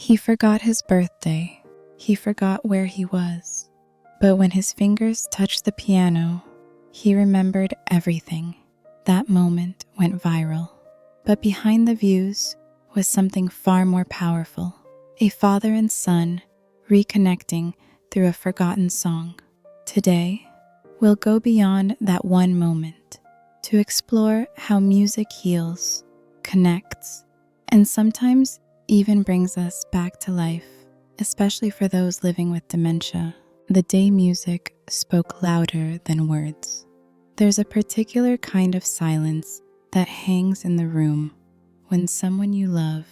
He forgot his birthday. He forgot where he was. But when his fingers touched the piano, he remembered everything. That moment went viral. But behind the views was something far more powerful. A father and son reconnecting through a forgotten song. Today, we'll go beyond that one moment to explore how music heals, connects, and sometimes even brings us back to life, especially for those living with dementia. The day music spoke louder than words. There's a particular kind of silence that hangs in the room when someone you love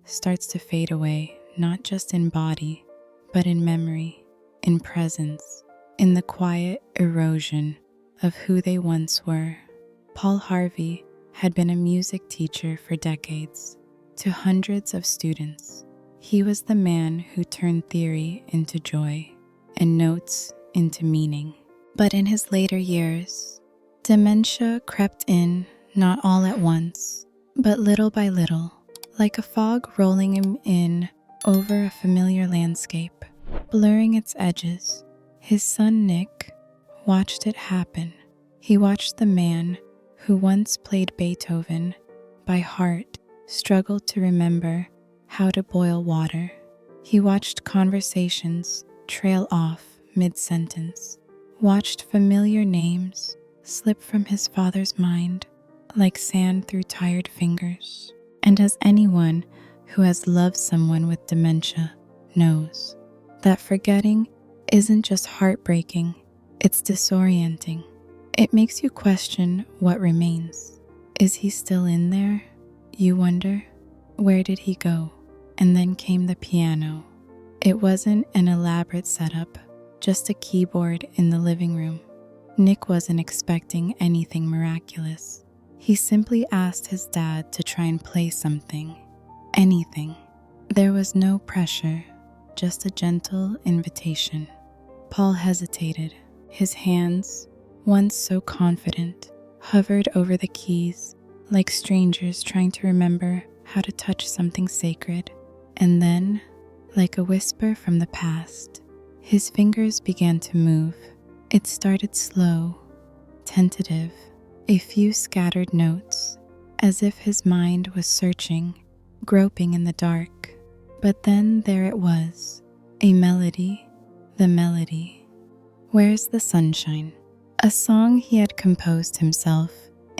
starts to fade away, not just in body, but in memory, in presence, in the quiet erosion of who they once were. Paul Harvey had been a music teacher for decades to hundreds of students. He was the man who turned theory into joy and notes into meaning. But in his later years, dementia crept in, not all at once, but little by little, like a fog rolling him in over a familiar landscape, blurring its edges. His son Nick watched it happen. He watched the man who once played Beethoven by heart struggle to remember how to boil water. He watched conversations trail off mid-sentence, watched familiar names slip from his father's mind like sand through tired fingers. And as anyone who has loved someone with dementia knows, that forgetting isn't just heartbreaking, it's disorienting. It makes you question what remains. Is he still in there? You wonder, where did he go? And then came the piano. It wasn't an elaborate setup, just a keyboard in the living room. Nick wasn't expecting anything miraculous. He simply asked his dad to try and play something, anything. There was no pressure, just a gentle invitation. Paul hesitated. His hands, once so confident, hovered over the keys like strangers trying to remember how to touch something sacred. And then, like a whisper from the past, his fingers began to move. It started slow, tentative, a few scattered notes, as if his mind was searching, groping in the dark. But then there it was, a melody, the melody. Where's the Sunshine? A song he had composed himself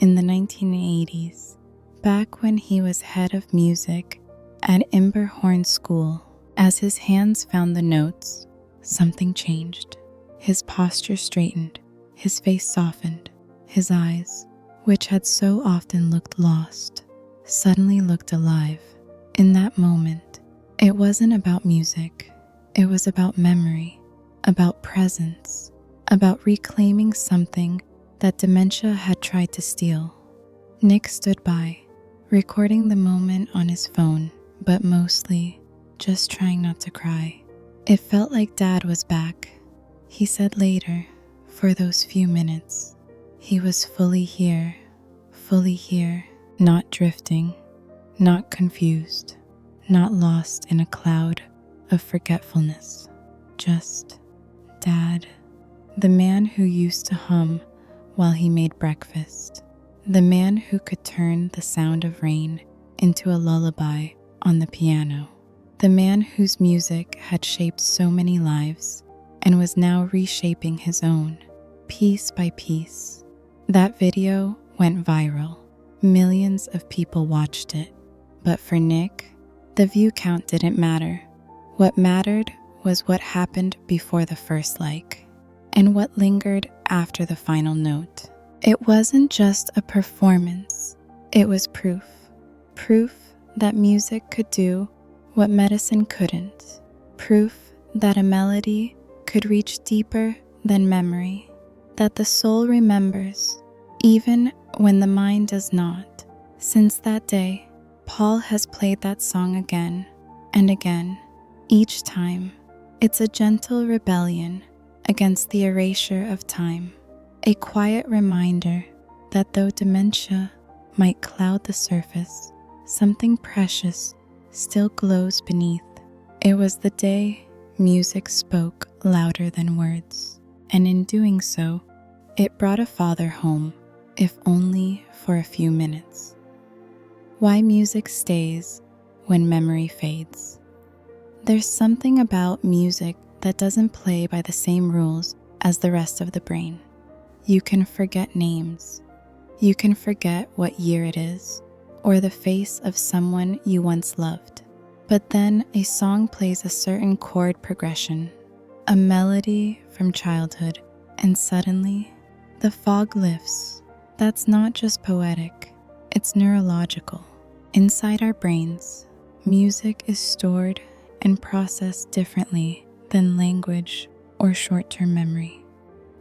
in the 1980s, back when he was head of music at Imberhorn School. As his hands found the notes, something changed. His posture straightened, his face softened, his eyes, which had so often looked lost, suddenly looked alive. In that moment, it wasn't about music, it was about memory, about presence, about reclaiming something that dementia had tried to steal. Nick stood by, recording the moment on his phone, but mostly just trying not to cry. It felt like Dad was back. He said later, for those few minutes, he was fully here, not drifting, not confused, not lost in a cloud of forgetfulness. Just Dad, the man who used to hum while he made breakfast, the man who could turn the sound of rain into a lullaby on the piano, the man whose music had shaped so many lives and was now reshaping his own, piece by piece. That video went viral. Millions of people watched it. But for Nick, the view count didn't matter. What mattered was what happened before the first like, and what lingered after the final note. It wasn't just a performance, it was proof. Proof that music could do what medicine couldn't. Proof that a melody could reach deeper than memory, that the soul remembers, even when the mind does not. Since that day, Paul has played that song again and again. Each time, it's a gentle rebellion against the erasure of time, a quiet reminder that though dementia might cloud the surface, something precious still glows beneath. It was the day music spoke louder than words, and in doing so, it brought a father home, if only for a few minutes. Why music stays when memory fades. There's something about music that doesn't play by the same rules as the rest of the brain. You can forget names. You can forget what year it is, or the face of someone you once loved. But then a song plays a certain chord progression, a melody from childhood, and suddenly the fog lifts. That's not just poetic, it's neurological. Inside our brains, music is stored and processed differently than language or short-term memory.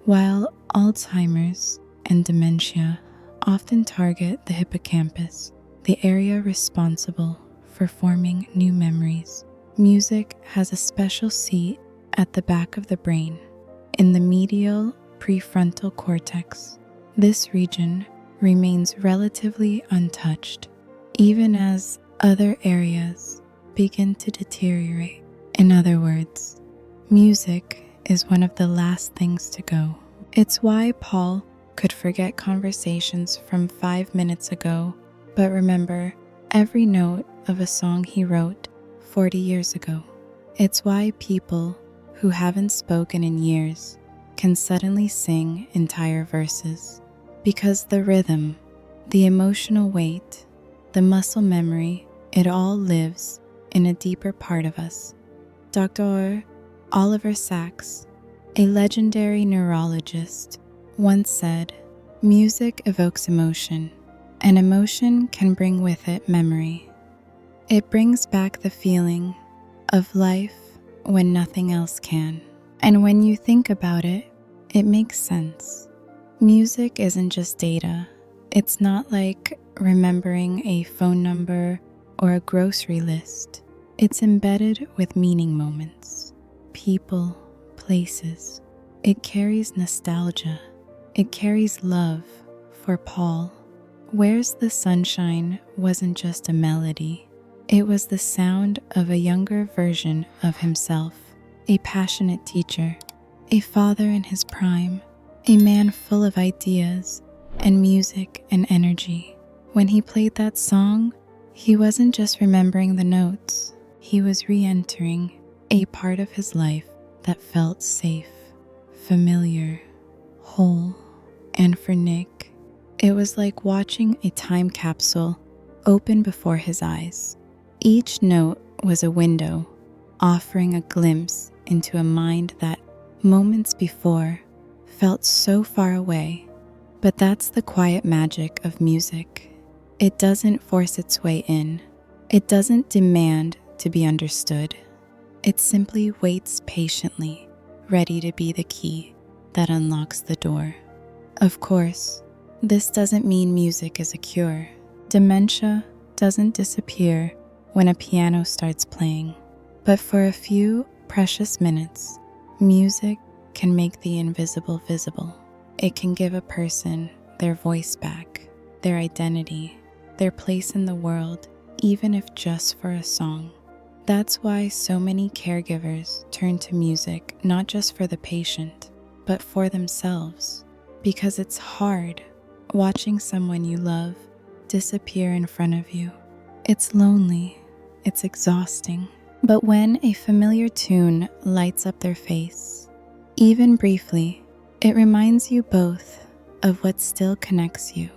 While Alzheimer's and dementia often target the hippocampus, the area responsible for forming new memories, music has a special seat at the back of the brain, in the medial prefrontal cortex. This region remains relatively untouched, even as other areas begin to deteriorate. In other words, music is one of the last things to go. It's why Paul could forget conversations from 5 minutes ago, but remember every note of a song he wrote 40 years ago. It's why people who haven't spoken in years can suddenly sing entire verses, because the rhythm, the emotional weight, the muscle memory, it all lives in a deeper part of us. Dr. Oliver Sacks, a legendary neurologist, once said, "Music evokes emotion, and emotion can bring with it memory. It brings back the feeling of life when nothing else can." And when you think about it, it makes sense. Music isn't just data. It's not like remembering a phone number or a grocery list. It's embedded with meaning moments, people, places. It carries nostalgia. It carries love. For Paul, "Where's the Sunshine" wasn't just a melody. It was the sound of a younger version of himself, a passionate teacher, a father in his prime, a man full of ideas and music and energy. When he played that song, he wasn't just remembering the notes. He was re-entering a part of his life that felt safe, familiar, whole. And for Nick, it was like watching a time capsule open before his eyes. Each note was a window, offering a glimpse into a mind that moments before felt so far away. But that's the quiet magic of music. It doesn't force its way in. It doesn't demand to be understood. It simply waits patiently, ready to be the key that unlocks the door. Of course, this doesn't mean music is a cure. Dementia doesn't disappear when a piano starts playing. But for a few precious minutes, music can make the invisible visible. It can give a person their voice back, their identity, their place in the world, even if just for a song. That's why so many caregivers turn to music not just for the patient, but for themselves. Because it's hard watching someone you love disappear in front of you. It's lonely, it's exhausting. But when a familiar tune lights up their face, even briefly, it reminds you both of what still connects you.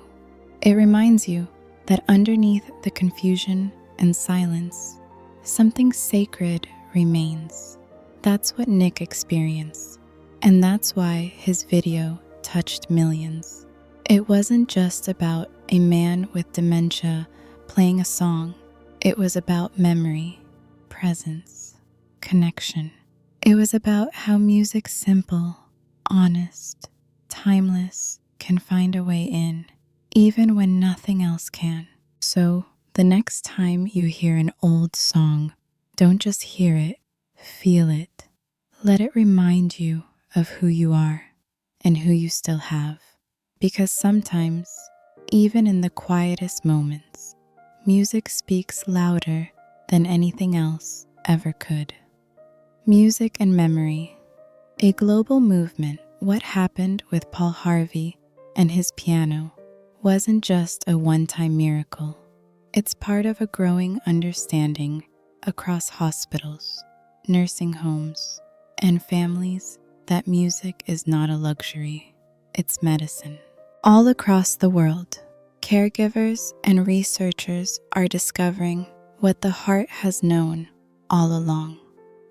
It reminds you that underneath the confusion and silence, something sacred remains. That's what Nick experienced, and that's why his video touched millions. It wasn't just about a man with dementia playing a song. It was about memory, presence, connection. It was about how music simple, honest, timeless can find a way in, even when nothing else can. So, the next time you hear an old song, don't just hear it, feel it. Let it remind you of who you are and who you still have. Because sometimes, even in the quietest moments, music speaks louder than anything else ever could. Music and memory. A global movement. What happened with Paul Harvey and his piano wasn't just a one-time miracle. It's part of a growing understanding across hospitals, nursing homes, and families that music is not a luxury, it's medicine. All across the world, caregivers and researchers are discovering what the heart has known all along.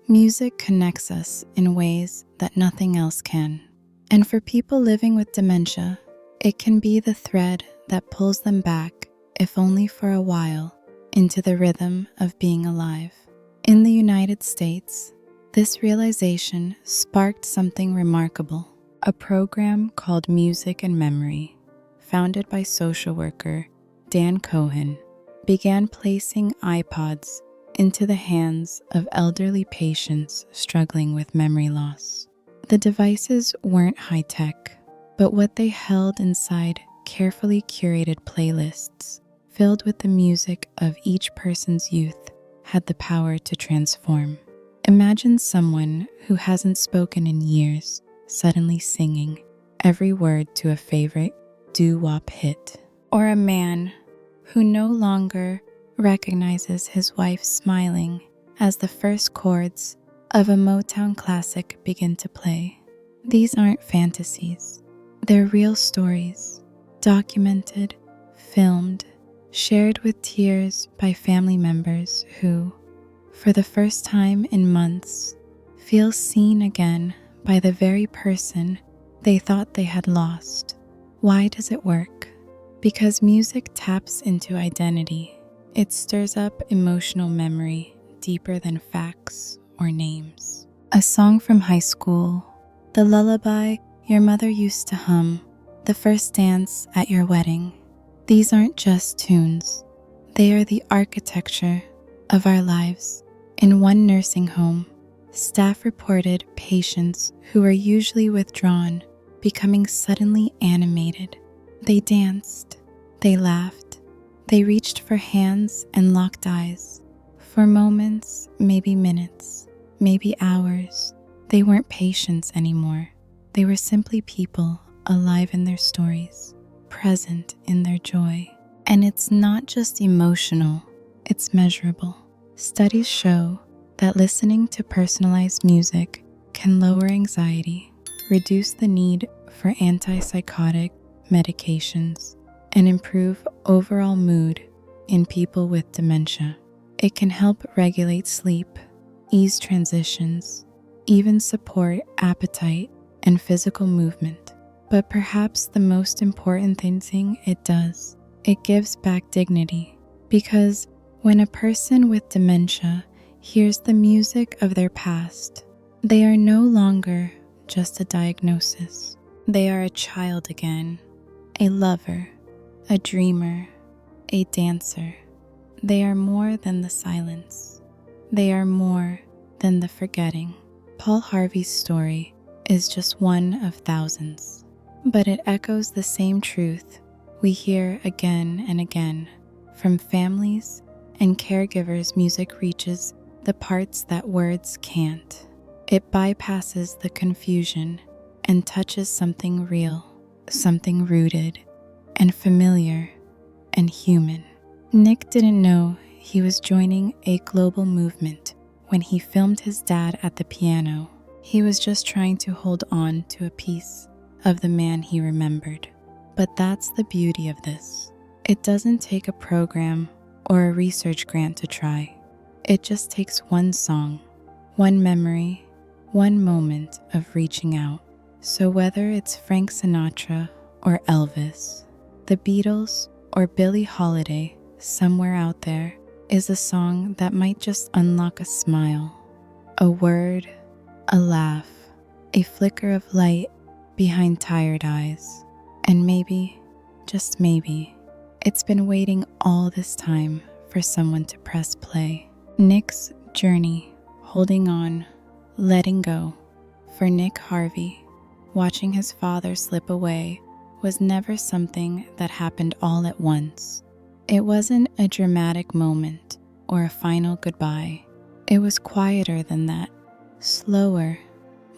Music connects us in ways that nothing else can. And for people living with dementia, it can be the thread that pulls them back, if only for a while, into the rhythm of being alive. In the United States, this realization sparked something remarkable. A program called Music and Memory, founded by social worker Dan Cohen, began placing iPods into the hands of elderly patients struggling with memory loss. The devices weren't high-tech, but what they held inside carefully curated playlists filled with the music of each person's youth had the power to transform. Imagine someone who hasn't spoken in years suddenly singing every word to a favorite doo-wop hit, or a man who no longer recognizes his wife smiling as the first chords of a Motown classic begin to play. These aren't fantasies. They're real stories, documented, filmed, shared with tears by family members who, for the first time in months, feel seen again by the very person they thought they had lost. Why does it work? Because music taps into identity. It stirs up emotional memory deeper than facts or names. A song from high school, the lullaby your mother used to hum, the first dance at your wedding. These aren't just tunes. They are the architecture of our lives. In one nursing home, staff reported patients who were usually withdrawn becoming suddenly animated. They danced, they laughed, they reached for hands and locked eyes. For moments, maybe minutes, maybe hours, they weren't patients anymore. They were simply people alive in their stories, present in their joy. And it's not just emotional, it's measurable. Studies show that listening to personalized music can lower anxiety, reduce the need for antipsychotic medications, and improve overall mood in people with dementia. It can help regulate sleep, ease transitions, even support appetite and physical movement. But perhaps the most important thing it does, it gives back dignity. Because when a person with dementia hears the music of their past, they are no longer just a diagnosis. They are a child again, a lover, a dreamer, a dancer. They are more than the silence. They are more than the forgetting. Paul Harvey's story is just one of thousands, but it echoes the same truth we hear again and again from families and caregivers. Music reaches the parts that words can't. It bypasses the confusion and touches something real, something rooted and familiar and human. Nick didn't know he was joining a global movement when he filmed his dad at the piano. He was just trying to hold on to a piece of the man he remembered. But that's the beauty of this. It doesn't take a program or a research grant to try. It just takes one song, one memory, one moment of reaching out. So whether it's Frank Sinatra or Elvis, the Beatles or Billie Holiday, somewhere out there is a song that might just unlock a smile, a word, a laugh, a flicker of light behind tired eyes. And maybe, just maybe, it's been waiting all this time for someone to press play. Nick's journey, holding on, letting go. For Nick Harvey, watching his father slip away was never something that happened all at once. It wasn't a dramatic moment or a final goodbye. It was quieter than that, slower,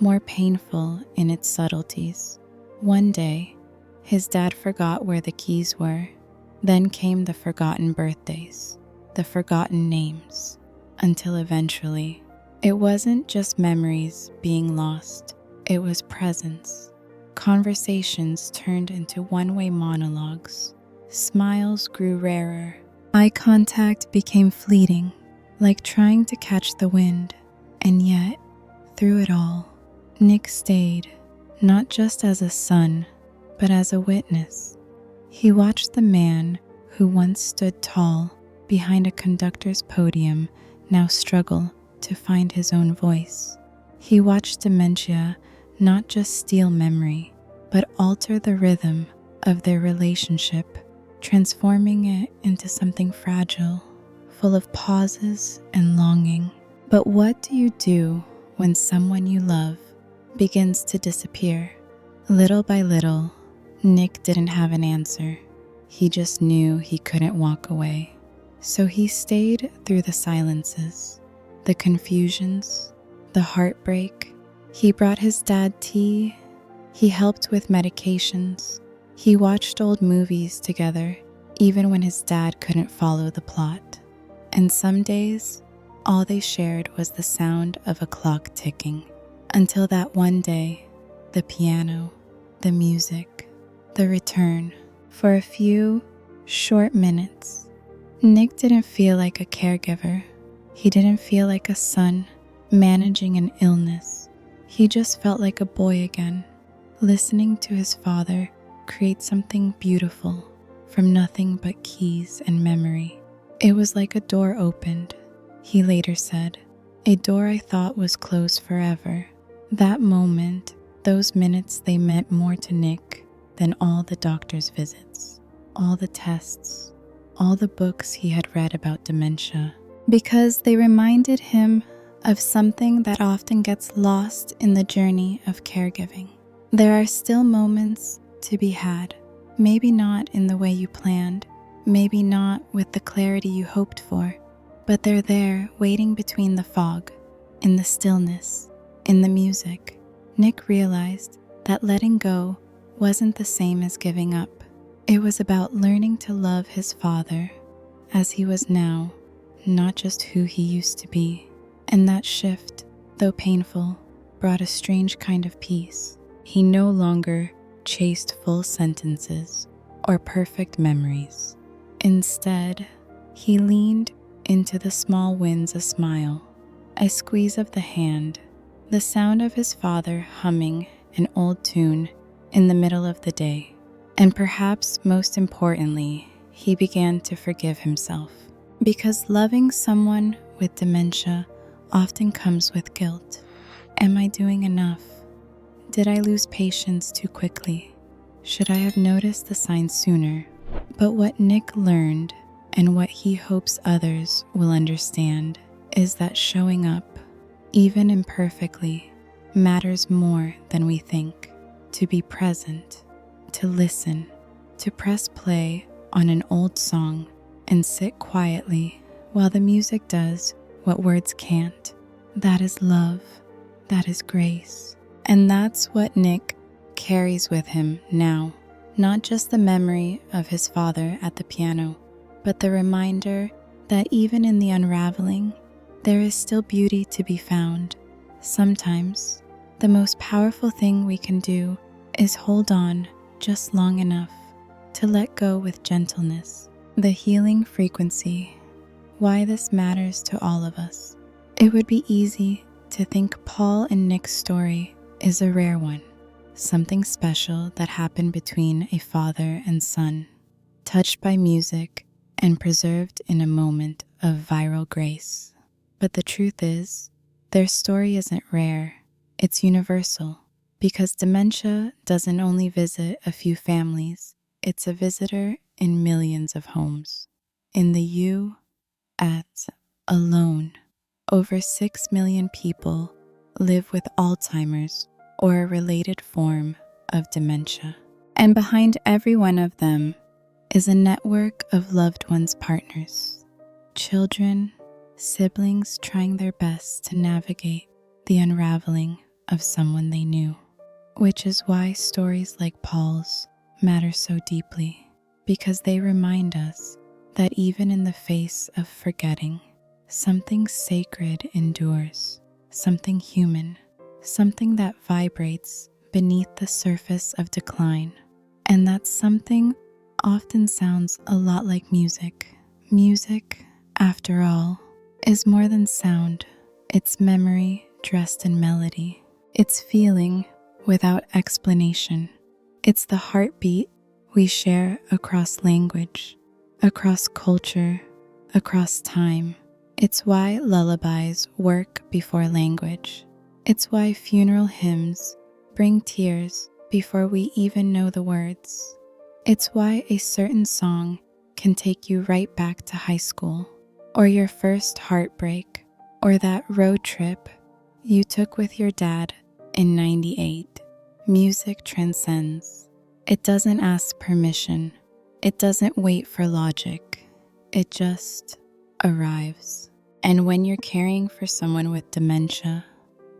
more painful in its subtleties. One day, his dad forgot where the keys were. Then came the forgotten birthdays, the forgotten names, until eventually, it wasn't just memories being lost, it was presence. Conversations turned into one-way monologues. Smiles grew rarer. Eye contact became fleeting, like trying to catch the wind. And yet, through it all, Nick stayed, not just as a son, but as a witness. He watched the man who once stood tall behind a conductor's podium now struggle to find his own voice. He watched dementia not just steal memory, but alter the rhythm of their relationship, transforming it into something fragile, full of pauses and longing. But what do you do when someone you love begins to disappear? Little by little, Nick didn't have an answer. He just knew he couldn't walk away. So he stayed through the silences, the confusions, the heartbreak. He brought his dad tea. He helped with medications. He watched old movies together, even when his dad couldn't follow the plot. And some days, all they shared was the sound of a clock ticking. Until that one day, the piano, the music, the return. For a few short minutes, Nick didn't feel like a caregiver. He didn't feel like a son managing an illness. He just felt like a boy again, listening to his father create something beautiful from nothing but keys and memory. It was like a door opened, he later said, a door I thought was closed forever. That moment, those minutes, they meant more to Nick than all the doctor's visits, all the tests, all the books he had read about dementia, because they reminded him of something that often gets lost in the journey of caregiving. There are still moments to be had, maybe not in the way you planned, maybe not with the clarity you hoped for, but they're there waiting between the fog, in the stillness, in the music. Nick realized that letting go wasn't the same as giving up. It was about learning to love his father as he was now, not just who he used to be. And that shift, though painful, brought a strange kind of peace. He no longer chased full sentences or perfect memories. Instead, he leaned into the small wins, a smile, a squeeze of the hand, the sound of his father humming an old tune in the middle of the day. And perhaps most importantly, he began to forgive himself. Because loving someone with dementia often comes with guilt. Am I doing enough? Did I lose patience too quickly? Should I have noticed the signs sooner? But what Nick learned, and what he hopes others will understand, is that showing up, even imperfectly, matters more than we think. To be present, to listen, to press play on an old song and sit quietly while the music does what words can't. That is love. That is grace. And that's what Nick carries with him now. Not just the memory of his father at the piano, but the reminder that even in the unraveling, there is still beauty to be found. Sometimes, the most powerful thing we can do is hold on just long enough to let go with gentleness. The healing frequency. Why this matters to all of us. It would be easy to think Paul and Nick's story is a rare one, something special that happened between a father and son, touched by music and preserved in a moment of viral grace. But the truth is, their story isn't rare, it's universal, because dementia doesn't only visit a few families, it's a visitor in millions of homes. In the U.S. alone, over 6 million people live with Alzheimer's or a related form of dementia. And behind every one of them is a network of loved ones' partners, children, siblings trying their best to navigate the unraveling of someone they knew. Which is why stories like Paul's matter so deeply, because they remind us that even in the face of forgetting, something sacred endures, something human, something that vibrates beneath the surface of decline. And that something often sounds a lot like music. Music, after all, is more than sound. It's memory dressed in melody. It's feeling without explanation. It's the heartbeat we share across language, across culture, across time. It's why lullabies work before language. It's why funeral hymns bring tears before we even know the words. It's why a certain song can take you right back to high school, or your first heartbreak, or that road trip you took with your dad in '98. Music transcends. It doesn't ask permission. It doesn't wait for logic. It just arrives. And when you're caring for someone with dementia,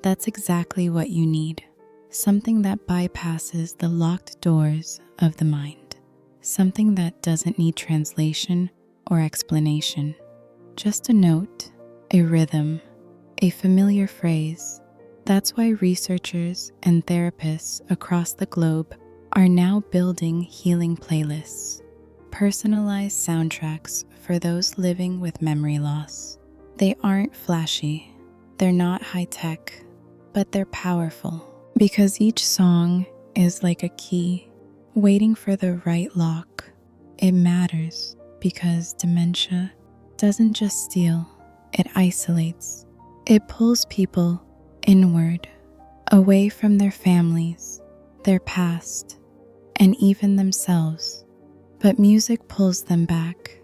that's exactly what you need. Something that bypasses the locked doors of the mind. Something that doesn't need translation or explanation. Just a note, a rhythm, a familiar phrase. That's why researchers and therapists across the globe are now building healing playlists, personalized soundtracks for those living with memory loss. They aren't flashy, they're not high-tech, but they're powerful because each song is like a key waiting for the right lock. It matters because dementia doesn't just steal, it isolates. It pulls people inward, away from their families, their past, and even themselves. But music pulls them back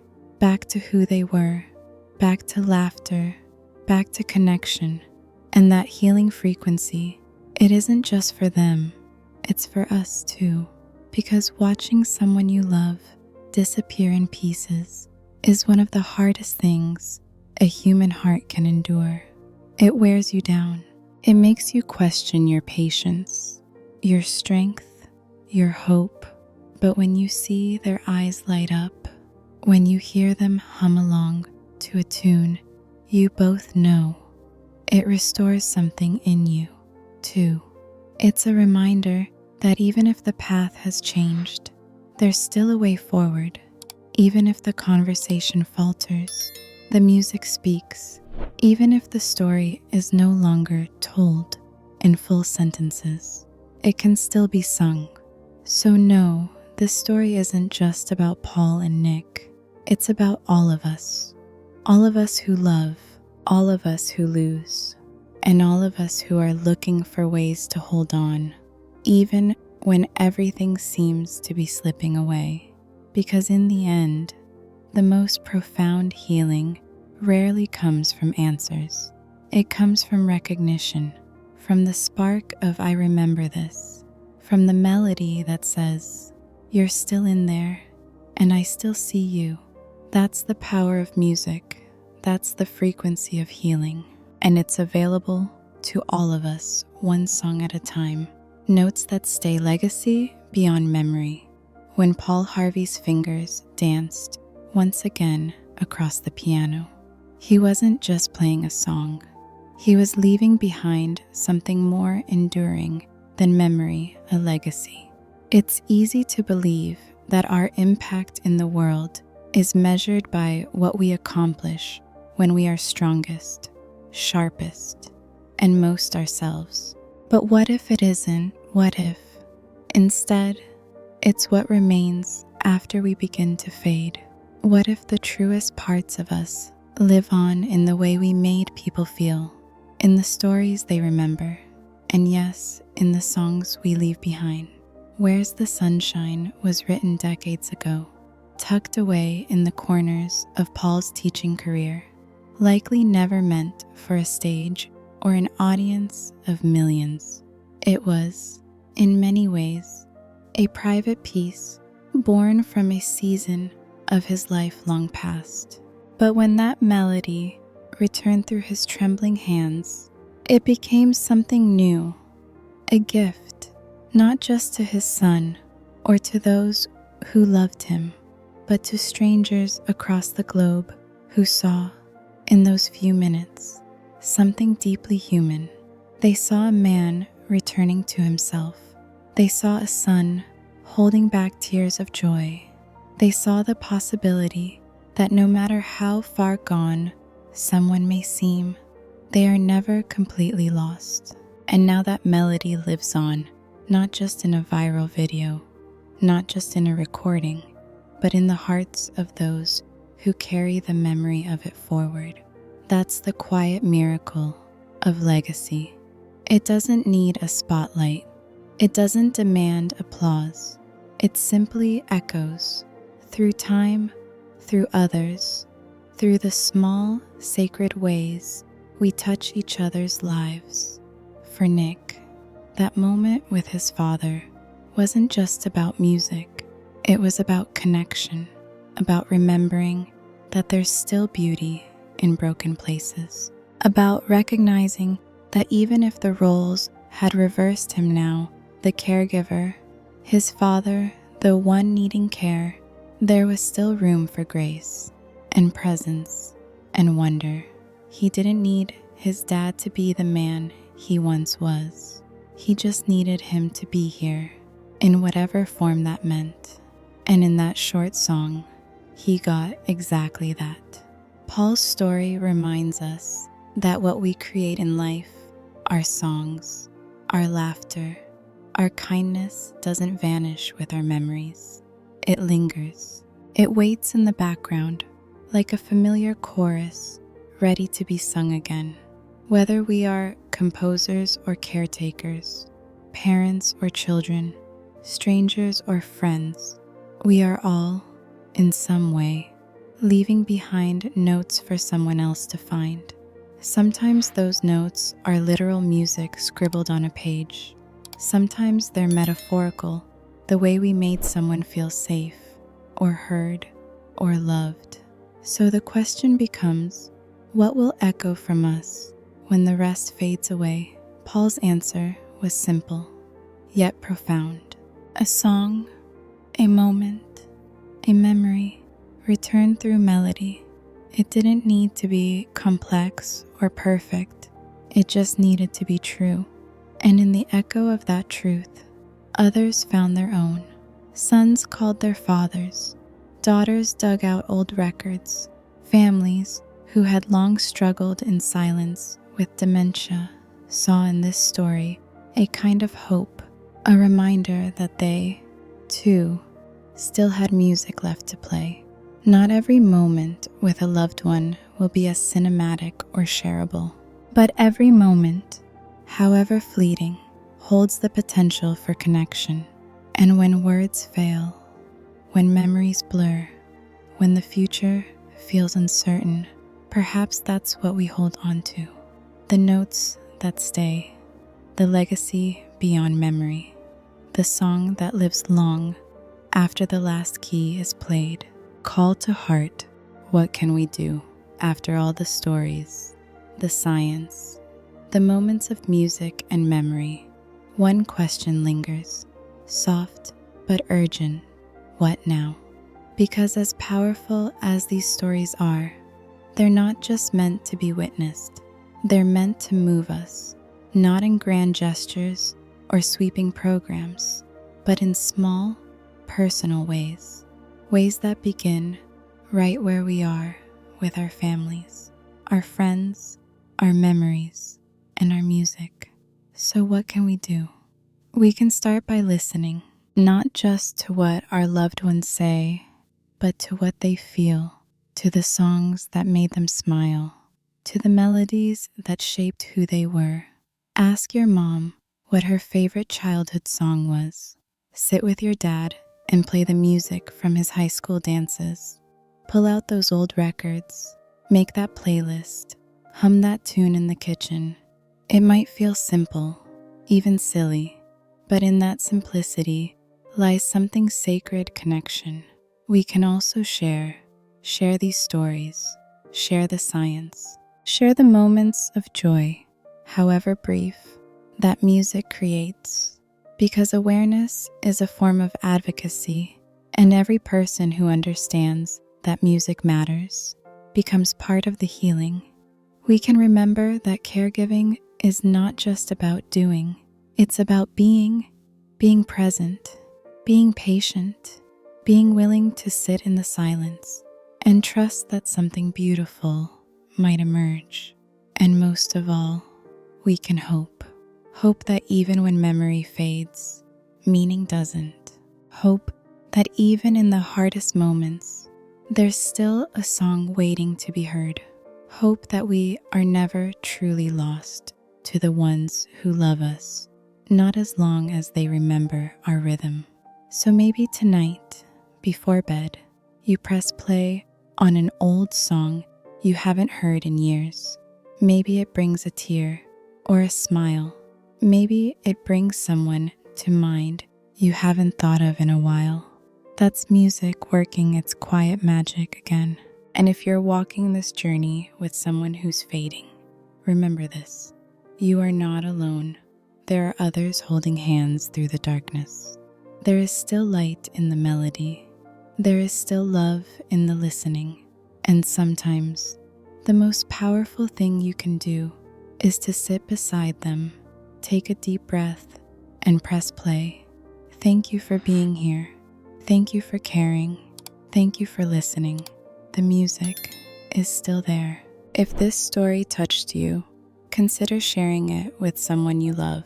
to who they were, back to laughter, back to connection. And that healing frequency, it isn't just for them, it's for us too. Because watching someone you love disappear in pieces is one of the hardest things a human heart can endure. It wears you down. It makes you question your patience, your strength, your hope. But when you see their eyes light up, when you hear them hum along to a tune you both know, it restores something in you, too. It's a reminder that even if the path has changed, there's still a way forward. Even if the conversation falters, the music speaks. Even if the story is no longer told in full sentences, it can still be sung. So no, this story isn't just about Paul and Nick. It's about all of us who love, all of us who lose, and all of us who are looking for ways to hold on, even when everything seems to be slipping away. Because in the end, the most profound healing rarely comes from answers. It comes from recognition, from the spark of I remember this, from the melody that says, you're still in there, and I still see you. That's the power of music. That's the frequency of healing. And it's available to all of us, one song at a time. Notes that stay legacy beyond memory. When Paul Harvey's fingers danced once again across the piano, he wasn't just playing a song. He was leaving behind something more enduring than memory, a legacy. It's easy to believe that our impact in the world is measured by what we accomplish when we are strongest, sharpest, and most ourselves. But what if it isn't? What if? Instead, it's what remains after we begin to fade. What if the truest parts of us live on in the way we made people feel, in the stories they remember, and yes, in the songs we leave behind? Where's the Sunshine was written decades ago, tucked away in the corners of Paul's teaching career, likely never meant for a stage or an audience of millions. It was, in many ways, a private piece born from a season of his life long past. But when that melody returned through his trembling hands, it became something new, a gift, not just to his son or to those who loved him, but to strangers across the globe who saw, in those few minutes, something deeply human. They saw a man returning to himself. They saw a son holding back tears of joy. They saw the possibility that no matter how far gone someone may seem, they are never completely lost. And now that melody lives on, not just in a viral video, not just in a recording, but in the hearts of those who carry the memory of it forward. That's the quiet miracle of legacy. It doesn't need a spotlight. It doesn't demand applause. It simply echoes through time, through others, through the small, sacred ways we touch each other's lives. For Nick, that moment with his father wasn't just about music. It was about connection, about remembering that there's still beauty in broken places, about recognizing that even if the roles had reversed him now, the caregiver, his father, the one needing care, there was still room for grace and presence and wonder. He didn't need his dad to be the man he once was. He just needed him to be here, in whatever form that meant. And in that short song, he got exactly that. Paul's story reminds us that what we create in life, our songs, our laughter, our kindness doesn't vanish with our memories. It lingers. It waits in the background, like a familiar chorus, ready to be sung again. Whether we are composers or caretakers, parents or children, strangers or friends, we are all, in some way, leaving behind notes for someone else to find. Sometimes those notes are literal music scribbled on a page. Sometimes they're metaphorical, the way we made someone feel safe, or heard, or loved. So the question becomes, what will echo from us when the rest fades away? Paul's answer was simple, yet profound. A song, a moment, a memory, returned through melody. It didn't need to be complex or perfect. It just needed to be true. And in the echo of that truth, others found their own. Sons called their fathers. Daughters dug out old records. Families who had long struggled in silence with dementia saw in this story a kind of hope, a reminder that they, too, still had music left to play. Not every moment with a loved one will be as cinematic or shareable, but every moment, however fleeting, holds the potential for connection. And when words fail, when memories blur, when the future feels uncertain, perhaps that's what we hold on to. The notes that stay, the legacy beyond memory, the song that lives long after the last key is played. Call to heart, what can we do? After all the stories, the science, the moments of music and memory, one question lingers, soft but urgent. What now? Because as powerful as these stories are, they're not just meant to be witnessed. They're meant to move us, not in grand gestures or sweeping programs, but in small, personal ways. Ways that begin right where we are with our families, our friends, our memories, and our music. So what can we do? We can start by listening, not just to what our loved ones say, but to what they feel, to the songs that made them smile, to the melodies that shaped who they were. Ask your mom what her favorite childhood song was. Sit with your dad and play the music from his high school dances. Pull out those old records, make that playlist, hum that tune in the kitchen. It might feel simple, even silly, but in that simplicity lies something sacred connection. We can also share these stories, share the science, Share the moments of joy, however brief, that music creates, because awareness is a form of advocacy, and every person who understands that music matters becomes part of the healing. We can remember that caregiving is not just about doing, it's about being present, being patient, being willing to sit in the silence, and trust that something beautiful might emerge. And most of all, we can hope. Hope that even when memory fades, meaning doesn't. Hope that even in the hardest moments, there's still a song waiting to be heard. Hope that we are never truly lost to the ones who love us, not as long as they remember our rhythm. So maybe tonight, before bed, you press play on an old song you haven't heard in years. Maybe it brings a tear or a smile. Maybe it brings someone to mind you haven't thought of in a while. That's music working its quiet magic again. And if you're walking this journey with someone who's fading, remember this: you are not alone. There are others holding hands through the darkness. There is still light in the melody. There is still love in the listening. And sometimes, the most powerful thing you can do is to sit beside them, take a deep breath, and press play. Thank you for being here. Thank you for caring. Thank you for listening. The music is still there. If this story touched you, consider sharing it with someone you love.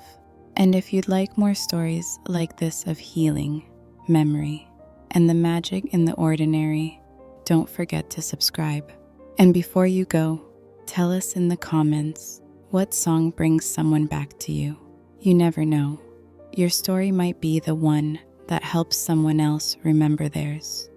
And if you'd like more stories like this of healing, memory, and the magic in the ordinary, don't forget to subscribe. And before you go, tell us in the comments what song brings someone back to you. You never know. Your story might be the one that helps someone else remember theirs.